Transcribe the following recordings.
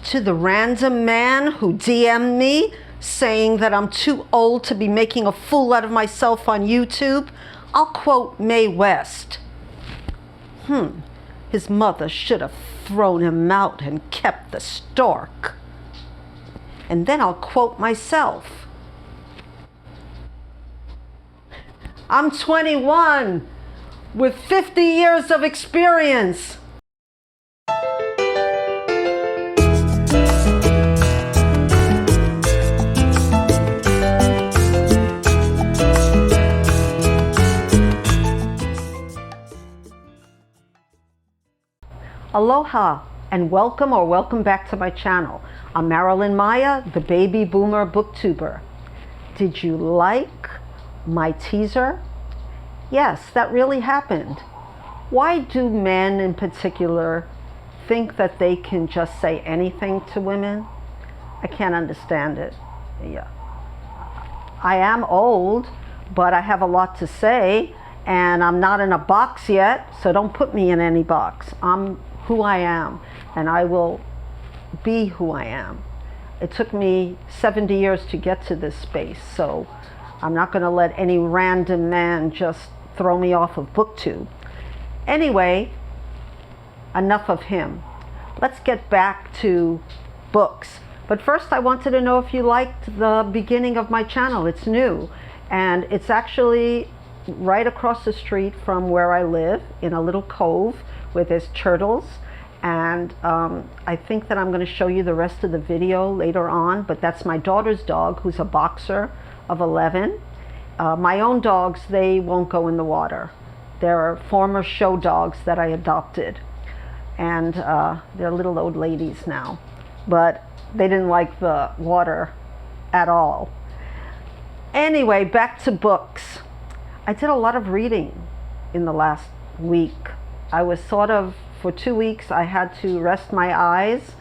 To the random man who DM'd me saying that I'm too old to be making a fool out of myself on YouTube, I'll quote Mae West. His mother should have thrown him out and kept the stork. And then I'll quote myself. I'm 21 with 50 years of experience. Aloha and welcome back to my channel. I'm Marilyn Maya, the baby boomer booktuber. Did you like my teaser? Yes, that really happened. Why do men in particular think that they can just say anything to women? I can't understand it. Yeah. I am old, but I have a lot to say, and I'm not in a box yet, so don't put me in any box. I'm who I am, and I will be who I am. It took me 70 years to get to this space, so I'm not going to let any random man just throw me off of BookTube. Anyway, enough of him. Let's get back to books. But first I wanted to know if you liked the beginning of my channel. It's new, and it's actually right across the street from where I live, in a little cove where there's turtles, and I think that I'm going to show you the rest of the video later on, but that's my daughter's dog, who's a boxer of 11. My own dogs, they won't go in the water. They're former show dogs that I adopted, and they're little old ladies now, but they didn't like the water at all. Anyway, back to books. I did a lot of reading in the last week. I was for 2 weeks, I had to rest my eyes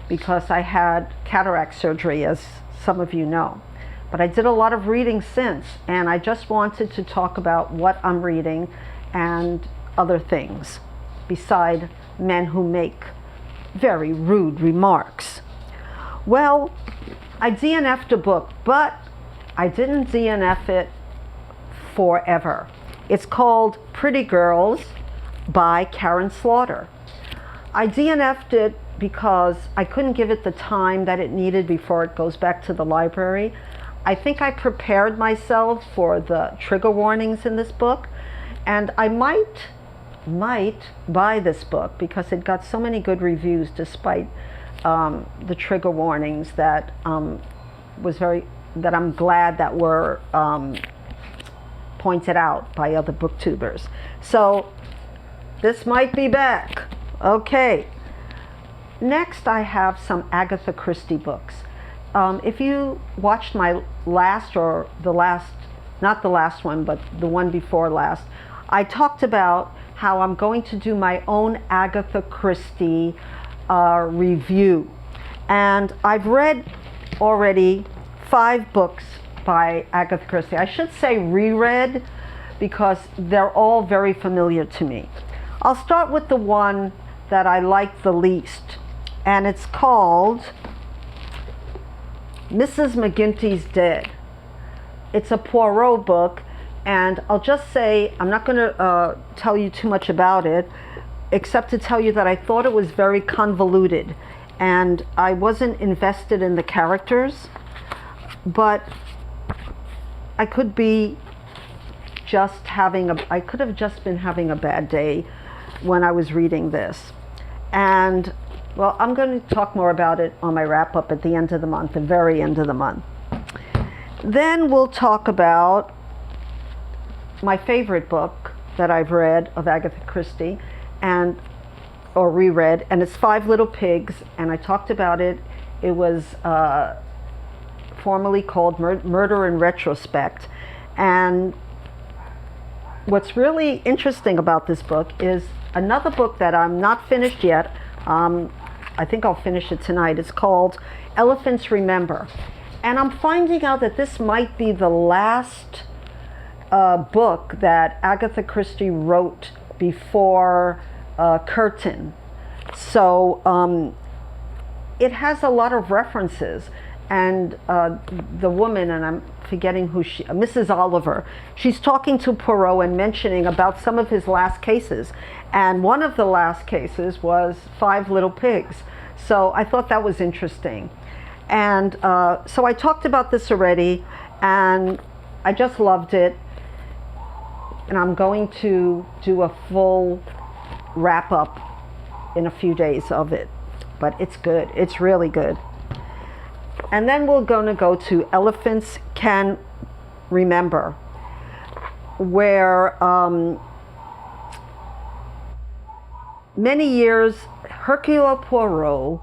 because I had cataract surgery, as some of you know. But I did a lot of reading since, and I just wanted to talk about what I'm reading and other things, beside men who make very rude remarks. Well, I DNF'd a book, but I didn't DNF it forever. It's called Pretty Girls by Karen Slaughter. I DNF'd it because I couldn't give it the time that it needed before it goes back to the library. I think I prepared myself for the trigger warnings in this book, and I might buy this book because it got so many good reviews despite the trigger warnings that I'm glad that were pointed out by other booktubers. So this might be back. Okay. Next, I have some Agatha Christie books. If you watched my last, or the last, not the last one, but the one before last, I talked about how I'm going to do my own Agatha Christie review. And I've read already 5 books by Agatha Christie. I should say reread, because they're all very familiar to me. I'll start with the one that I like the least, and it's called Mrs. McGinty's Dead. It's a Poirot book, and I'll just say, I'm not going to tell you too much about it, except to tell you that I thought it was very convoluted, and I wasn't invested in the characters, but I could be just I could have just been having a bad day when I was reading this. And well, I'm going to talk more about it on my wrap up at the end of the month, the very end of the month. Then we'll talk about my favorite book that I've read of Agatha Christie, or reread, and it's Five Little Pigs, and I talked about it. It was formerly called Murder in Retrospect. And what's really interesting about this book is another book that I'm not finished yet. I think I'll finish it tonight. It's called Elephants Remember. And I'm finding out that this might be the last book that Agatha Christie wrote before Curtain. So it has a lot of references. And the woman, and I'm forgetting who she, Mrs. Oliver, she's talking to Poirot and mentioning about some of his last cases. And one of the last cases was 5 Little Pigs. So I thought that was interesting. And so I talked about this already, and I just loved it. And I'm going to do a full wrap up in a few days of it. But it's good. It's really good. And then we're going to go to Elephants Can Remember, where many years Hercule Poirot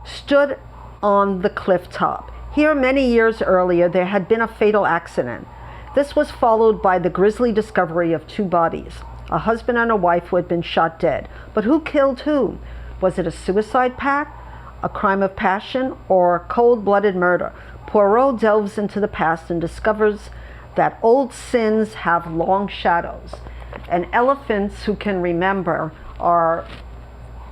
stood on the cliff top. Here, many years earlier, there had been a fatal accident. This was followed by the grisly discovery of 2 bodies, a husband and a wife who had been shot dead. But who killed whom? Was it a suicide pact, a crime of passion, or cold-blooded murder? Poirot delves into the past and discovers that old sins have long shadows. And elephants who can remember are,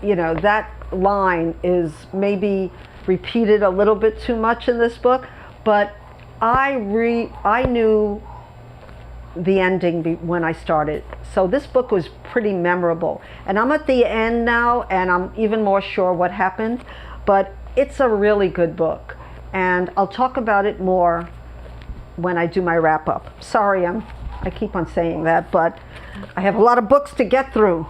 that line is maybe repeated a little bit too much in this book, but I knew the ending when I started. So this book was pretty memorable. And I'm at the end now, and I'm even more sure what happened. But it's a really good book, and I'll talk about it more when I do my wrap-up. Sorry, I keep on saying that, but I have a lot of books to get through.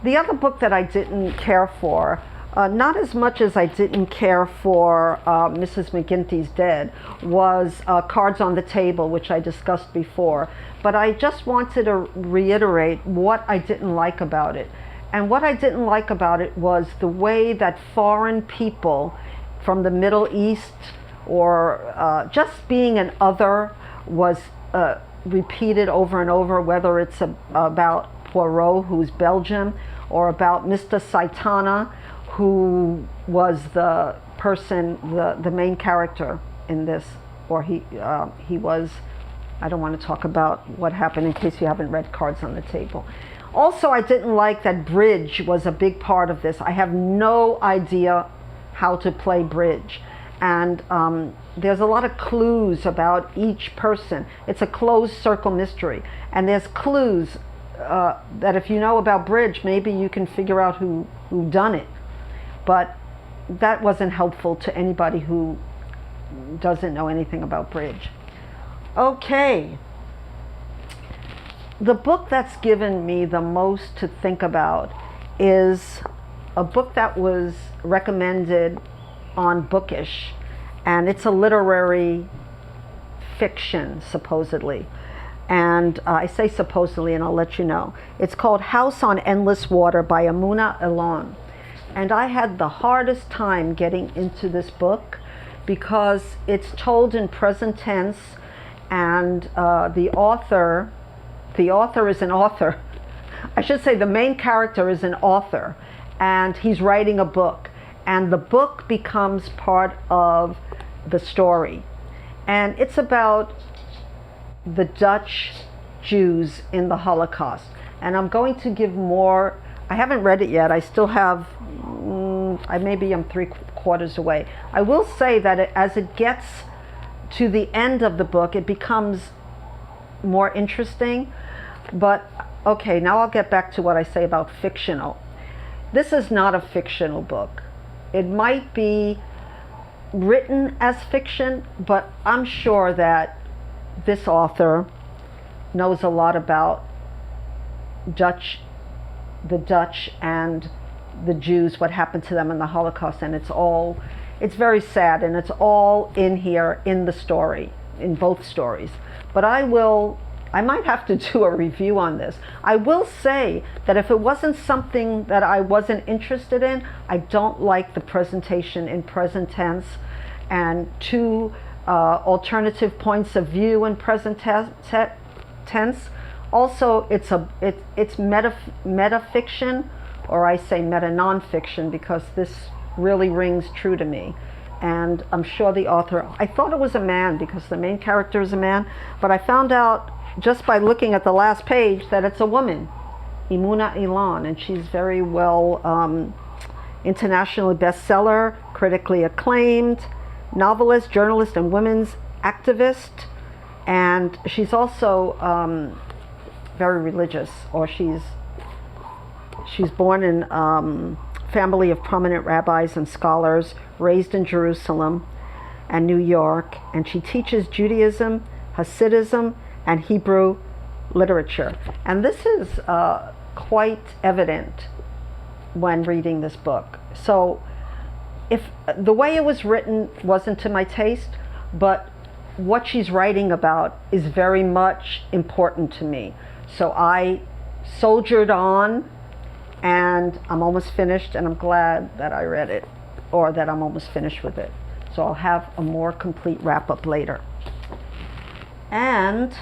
The other book that I didn't care for, not as much as I didn't care for Mrs. McGinty's Dead, was Cards on the Table, which I discussed before. But I just wanted to reiterate what I didn't like about it. And what I didn't like about it was the way that foreign people from the Middle East, or just being an other, was repeated over and over, whether it's about Poirot, who's Belgian, or about Mr. Saitana, who was the person, the main character in this, or he was, I don't want to talk about what happened in case you haven't read Cards on the Table. Also, I didn't like that bridge was a big part of this. I have no idea how to play bridge. And there's a lot of clues about each person. It's a closed circle mystery. And there's clues that if you know about bridge, maybe you can figure out who done it. But that wasn't helpful to anybody who doesn't know anything about bridge. Okay. The book that's given me the most to think about is a book that was recommended on Bookish, and it's a literary fiction, supposedly. And I say supposedly, and I'll let you know. It's called House on Endless Water by Emuna Elon. And I had the hardest time getting into this book because it's told in present tense, and the author is an author. I should say the main character is an author, and he's writing a book, and the book becomes part of the story. And it's about the Dutch Jews in the Holocaust. And I'm going to give more. I haven't read it yet. I still have, maybe I'm 3/4 away. I will say that as it gets to the end of the book, it becomes more interesting. But okay, now I'll get back to what I say about fictional. This is not a fictional book. It might be written as fiction, but I'm sure that this author knows a lot about the Dutch and the Jews, what happened to them in the Holocaust, and it's very sad, and it's all in here in the story, in both stories. But I might have to do a review on this. I will say that if it wasn't something that I wasn't interested in, I don't like the presentation in present tense and two alternative points of view in present tense. Also, it's metafiction, or I say meta nonfiction, because this really rings true to me. And I'm sure the author, I thought it was a man because the main character is a man, but I found out just by looking at the last page that it's a woman, Emuna Elon, and she's very well internationally bestseller, critically acclaimed, novelist, journalist, and women's activist. And she's also very religious, or she's born in family of prominent rabbis and scholars, raised in Jerusalem and New York, and she teaches Judaism, Hasidism, and Hebrew literature. And this is quite evident when reading this book. So if the way it was written wasn't to my taste, but what she's writing about is very much important to me. So I soldiered on, and I'm almost finished, and I'm glad that I read it, or that I'm almost finished with it. So I'll have a more complete wrap-up later. And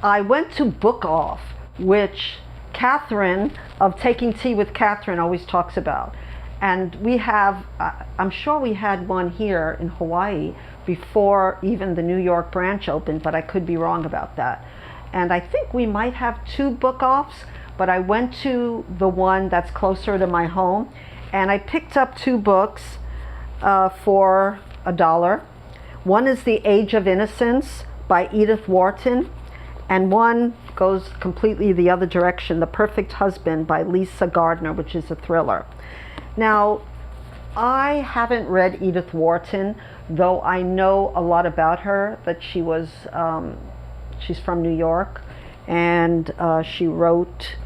I went to Book Off, which Catherine of Taking Tea with Catherine always talks about. And we have, I'm sure we had one here in Hawaii before even the New York branch opened, but I could be wrong about that. And I think we might have 2 Book Offs, but I went to the one that's closer to my home, and I picked up 2 books for $1. One is The Age of Innocence by Edith Wharton, and one goes completely the other direction, The Perfect Husband by Lisa Gardner, which is a thriller. Now, I haven't read Edith Wharton, though I know a lot about her, that she was, she's from New York, and she wrote,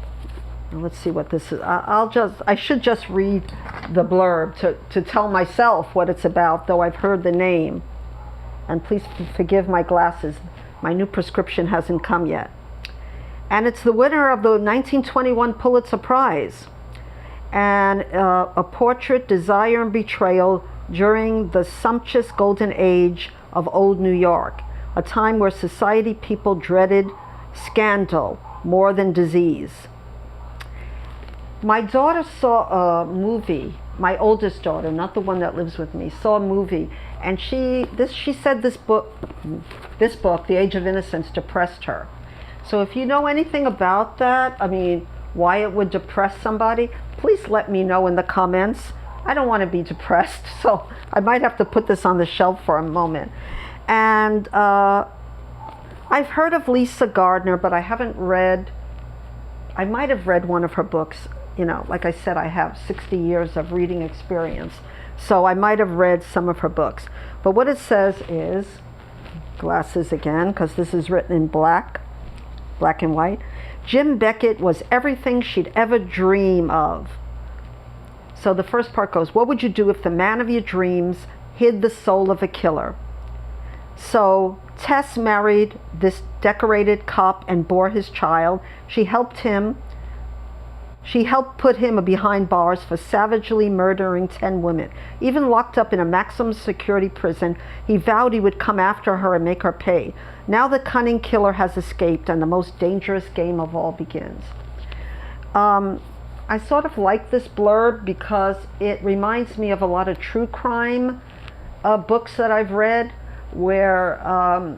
let's see what this is. I should just read the blurb to tell myself what it's about, though I've heard the name. And please forgive my glasses. My new prescription hasn't come yet. And it's the winner of the 1921 Pulitzer Prize. And a portrait, desire, and betrayal during the sumptuous golden age of old New York, a time where society people dreaded scandal more than disease. My daughter saw a movie, my oldest daughter, not the one that lives with me, saw a movie, and she said this book, The Age of Innocence, depressed her. So if you know anything about that, I mean, why it would depress somebody, please let me know in the comments. I don't want to be depressed, so I might have to put this on the shelf for a moment. And I've heard of Lisa Gardner, but I haven't read, I might have read one of her books. You know, like I said, I have 60 years of reading experience, so I might have read some of her books. But what it says is, glasses again, because this is written in black and white. Jim Beckett was everything she'd ever dream of. So the first part goes, what would you do if the man of your dreams hid the soul of a killer? So Tess married this decorated cop and bore his child. She helped put him behind bars for savagely murdering 10 women. Even locked up in a maximum security prison, he vowed he would come after her and make her pay. Now the cunning killer has escaped, and the most dangerous game of all begins. I sort of like this blurb because it reminds me of a lot of true crime books that I've read, where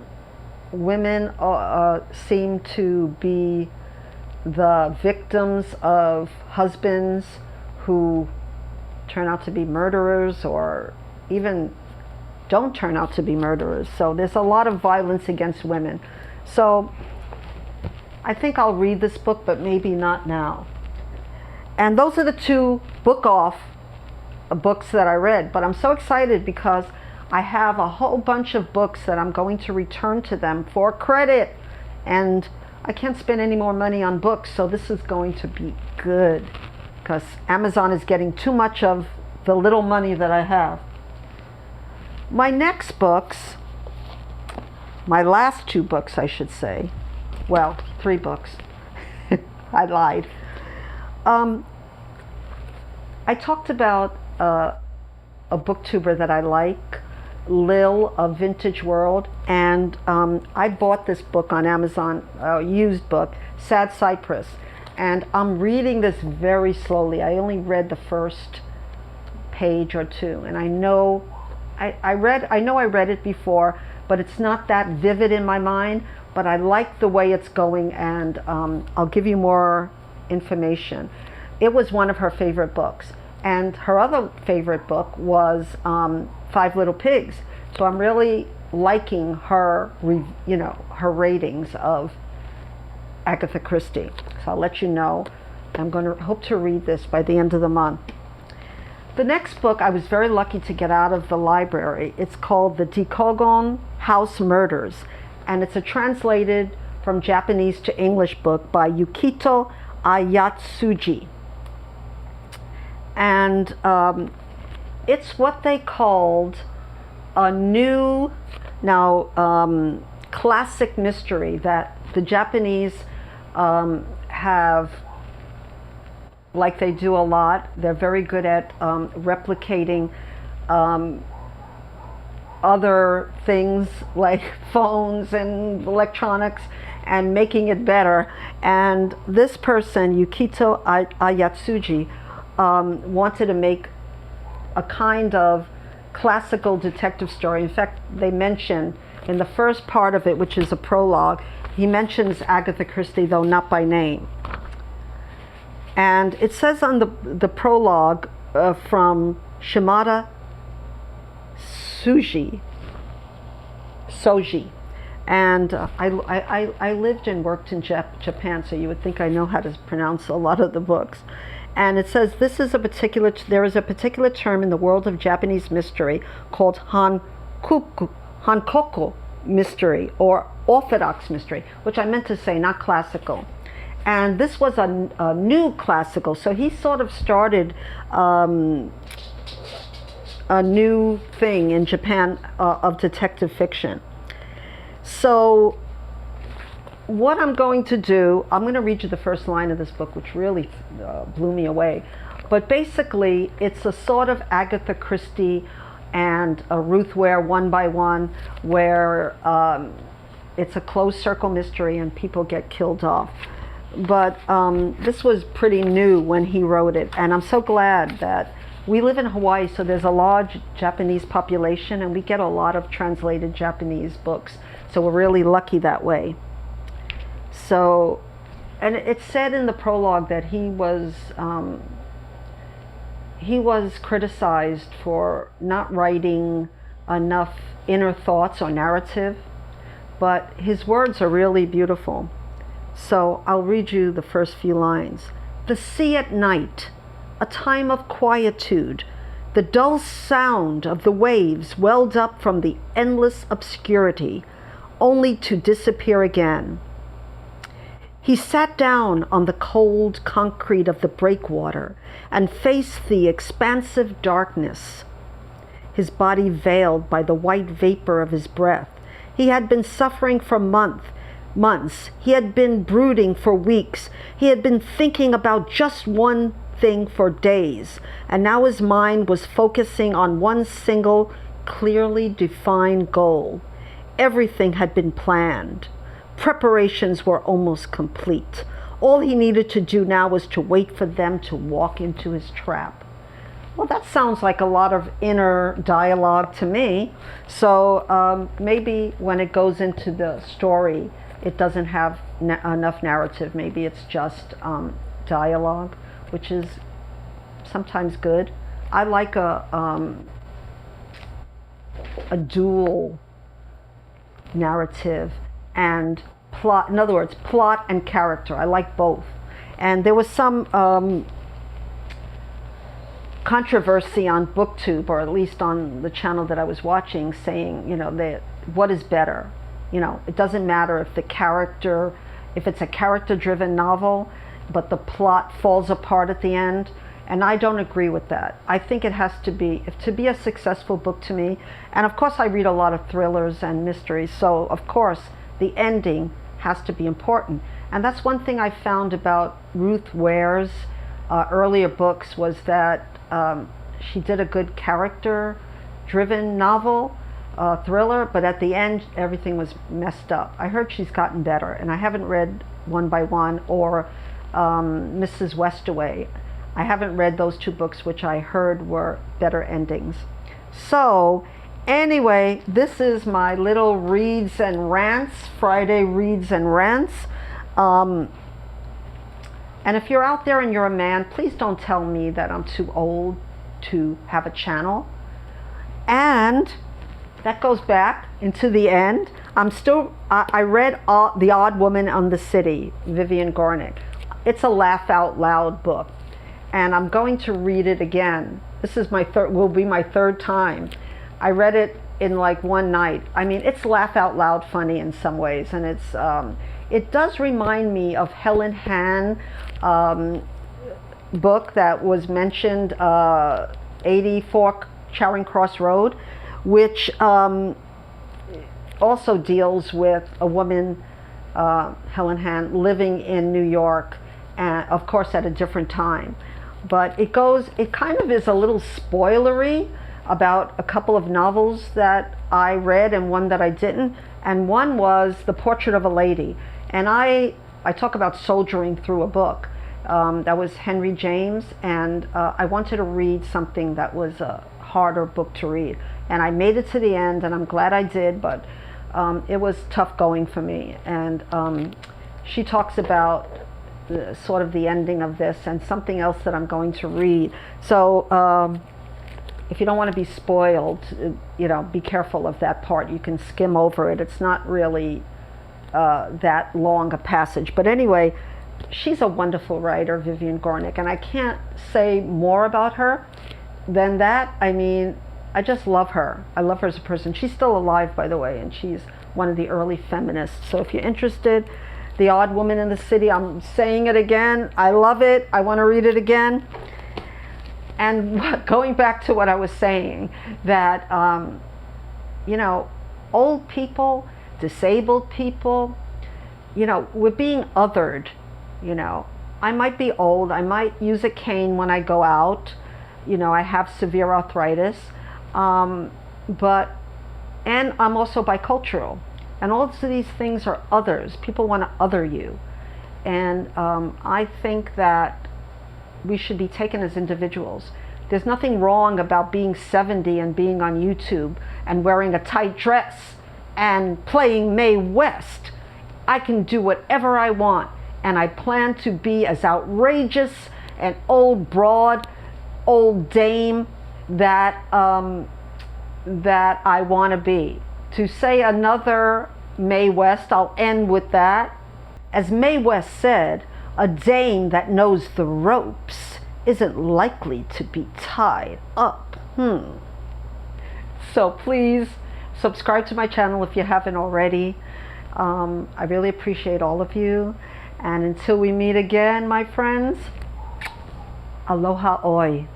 women seem to be the victims of husbands who turn out to be murderers, or even don't turn out to be murderers. So there's a lot of violence against women. So I think I'll read this book, but maybe not now. And those are the 2 Book Off books that I read. But I'm so excited because I have a whole bunch of books that I'm going to return to them for credit. And I can't spend any more money on books, so this is going to be good, because Amazon is getting too much of the little money that I have. My next books, my last 2 books, I should say, well, 3 books, I lied. I talked about a booktuber that I like, Lil of Vintage World, and I bought this book on Amazon, used book, Sad Cypress, and I'm reading this very slowly. I only read the first page or 2, and I know I read it before, but it's not that vivid in my mind, but I like the way it's going, and I'll give you more information. It was one of her favorite books. And her other favorite book was Five Little Pigs. So I'm really liking her, her ratings of Agatha Christie. So I'll let you know. I'm going to hope to read this by the end of the month. The next book I was very lucky to get out of the library. It's called The Decagon House Murders, and it's a translated from Japanese to English book by Yukito Ayatsuji. And it's what they called a new, classic mystery that the Japanese have, like they do a lot. They're very good at replicating other things like phones and electronics and making it better. And this person, Yukito Ayatsuji, wanted to make a kind of classical detective story. In fact, they mention in the first part of it, which is a prologue, he mentions Agatha Christie, though not by name. And it says on the prologue from Shimada Soji. And I lived and worked in Japan, so you would think I know how to pronounce a lot of the books. And it says there is a particular term in the world of Japanese mystery called Hankoku mystery, or orthodox mystery, which I meant to say not classical. And this was a new classical, so he sort of started a new thing in Japan of detective fiction. So what I'm going to do, I'm going to read you the first line of this book, which really blew me away. But basically, it's a sort of Agatha Christie and a Ruth Ware one by one, where it's a closed circle mystery and people get killed off. But this was pretty new when he wrote it, and I'm so glad that we live in Hawaii, so there's a large Japanese population, and we get a lot of translated Japanese books. So we're really lucky that way. So, and it said in the prologue that he was criticized for not writing enough inner thoughts or narrative, but his words are really beautiful. So I'll read you the first few lines. The sea at night, a time of quietude. The dull sound of the waves welled up from the endless obscurity, only to disappear again. He sat down on the cold concrete of the breakwater and faced the expansive darkness, his body veiled by the white vapor of his breath. He had been suffering for months. He had been brooding for weeks. He had been thinking about just one thing for days, and now his mind was focusing on one single, clearly defined goal. Everything had been planned. Preparations were almost complete. All he needed to do now was to wait for them to walk into his trap. Well, that sounds like a lot of inner dialogue to me. So maybe when it goes into the story, it doesn't have enough narrative. Maybe it's just dialogue, which is sometimes good. I like a dual narrative and plot. In other words, plot and character. I like both. And there was some controversy on BookTube, or at least on the channel that I was watching, saying, what is better? It doesn't matter if it's a character-driven novel, but the plot falls apart at the end. And I don't agree with that. I think it has to be a successful book to me. And of course I read a lot of thrillers and mysteries, so of course the ending has to be important. And that's one thing I found about Ruth Ware's earlier books, was that she did a good character-driven novel, thriller, but at the end everything was messed up. I heard she's gotten better, and I haven't read One by One or Mrs. Westaway. I haven't read those two books, which I heard were better endings. So anyway, this is my little reads and rants, Friday reads and rants. And And if you're out there and you're a man, please don't tell me that I'm too old to have a channel. And that goes back into the end. I read The Odd Woman on the City, Vivian Gornick. It's a laugh out loud book, and I'm going to read it again. This is will be my third time. I read it in like one night. I mean, it's laugh out loud funny in some ways, and it does remind me of Helen Han book that was mentioned, 84 Charing Cross Road, which also deals with a woman, Helen Han, living in New York, and of course at a different time. But it kind of is a little spoilery about a couple of novels that I read and one that I didn't. And one was The Portrait of a Lady. And I talk about soldiering through a book. That was Henry James, and I wanted to read something that was a harder book to read. And I made it to the end, and I'm glad I did, but it was tough going for me. And she talks about sort of the ending of this and something else that I'm going to read. So if you don't want to be spoiled, be careful of that part. You can skim over it. It's not really that long a passage. But anyway, she's a wonderful writer, Vivian Gornick, and I can't say more about her than that. I mean, I just love her. I love her as a person. She's still alive, by the way, and she's one of the early feminists. So if you're interested, The Odd Woman in the City, I'm saying it again. I love it. I want to read it again. And going back to what I was saying, that, old people, disabled people, we're being othered. I might be old. I might use a cane when I go out. I have severe arthritis. And I'm also bicultural. And all of these things are others. People want to other you. And I think that we should be taken as individuals. There's nothing wrong about being 70 and being on YouTube and wearing a tight dress and playing Mae West. I can do whatever I want. And I plan to be as outrageous an old broad, old dame that I want to be. To say another Mae West, I'll end with that. As Mae West said, a dame that knows the ropes isn't likely to be tied up. So please subscribe to my channel if you haven't already. I really appreciate all of you. And until we meet again, my friends, aloha oi.